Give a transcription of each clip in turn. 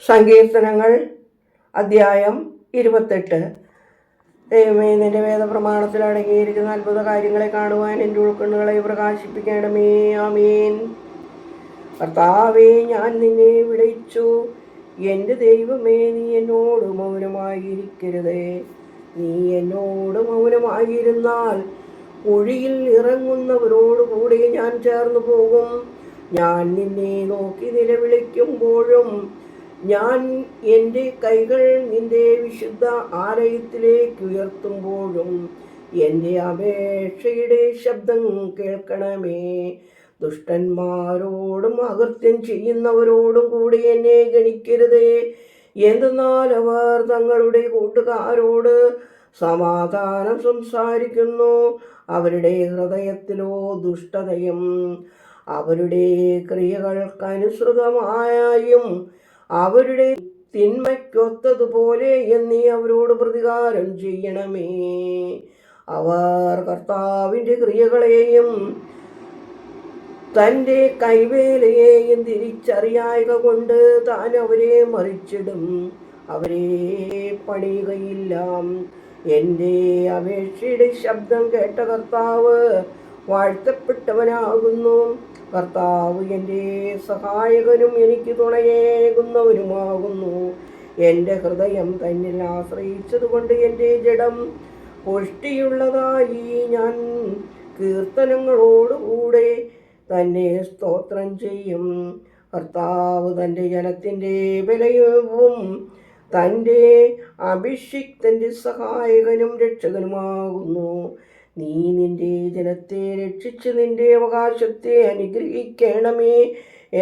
സങ്കീർത്തനങ്ങൾ അധ്യായം 28. ദൈവമേ, നിന്റെ വേദപ്രമാണത്തിൽ അടങ്ങിയിരിക്കുന്ന അത്ഭുത കാര്യങ്ങളെ കാണുവാൻ എൻ്റെ ഉൾക്കണ്ണുകളെ പ്രകാശിപ്പിക്കണമേ. ആമേൻ. കർത്താവേ, ഞാൻ നിന്നെ വിളിച്ചു. എൻ്റെ ദൈവമേ, നീ എന്നോട് മൗനമായിരിക്കരുതേ. നീ എന്നോട് മൗനമായിരുന്നാൽ കുഴിയിൽ ഇറങ്ങുന്നവരോടുകൂടി ഞാൻ ചേർന്നു പോകും. ഞാൻ നിന്നെ നോക്കി നിലവിളിക്കുമ്പോഴും ഞാൻ എൻ്റെ കൈകൾ നിന്റെ വിശുദ്ധ ആലയത്തിലേക്ക് ഉയർത്തുമ്പോഴും എൻ്റെ അപേക്ഷയുടെ ശബ്ദം കേൾക്കണമേ. ദുഷ്ടന്മാരോടും അകൃത്യം ചെയ്യുന്നവരോടും കൂടി എന്നെ ഗണിക്കരുതേ. എന്തെന്നാൽ അവർ തങ്ങളുടെ കൂട്ടുകാരോട് സമാധാനം സംസാരിക്കുന്നു. അവരുടെ ഹൃദയത്തിലോ ദുഷ്ടതയും അവരുടെ ക്രിയകൾക്കനുസൃതമായും അവരുടെ തിന്മയ്ക്കൊത്തതുപോലെ എന്നീ അവരോട് പ്രതികാരം ചെയ്യണമേ. അവർ കർത്താവിൻ്റെ ക്രിയകളെയും തൻ്റെ കൈവേലയെയും തിരിച്ചറിയായക കൊണ്ട് താൻ അവരെ മറിച്ചിടും, അവരെ പണിയുകയില്ല. എൻ്റെ അപേക്ഷയുടെ ശബ്ദം കേട്ട കർത്താവ് വാഴ്ത്തപ്പെട്ടവനാകുന്നു. കർത്താവ് എൻ്റെ സഹായകനും എനിക്ക് തുണയേകുന്നവനുമാകുന്നു. എൻ്റെ ഹൃദയം തന്നിൽ ആശ്രയിച്ചതുകൊണ്ട് എൻ്റെ ജഡം പുഷ്ടിയുള്ളതായി. ഞാൻ കീർത്തനങ്ങളോടുകൂടെ തന്നെ സ്തോത്രം ചെയ്യും. കർത്താവ് തൻ്റെ ജനത്തിൻ്റെ ബലവും തൻ്റെ അഭിഷിക്തൻ്റെ സഹായകനും രക്ഷകനുമാകുന്നു. നീ നിന്റെ ജനത്തെ രക്ഷിച്ച് നിന്റെ അവകാശത്തെ അനുഗ്രഹിക്കണമേ.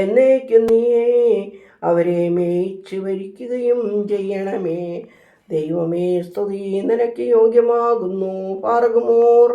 എന്നേക്കും നീ അവരെ മേയിച്ച് ഭരിക്കുകയും ചെയ്യണമേ. ദൈവമേ, സ്തുതി നിനക്ക് യോഗ്യമാകുന്നു. പാർക്കുമോർ.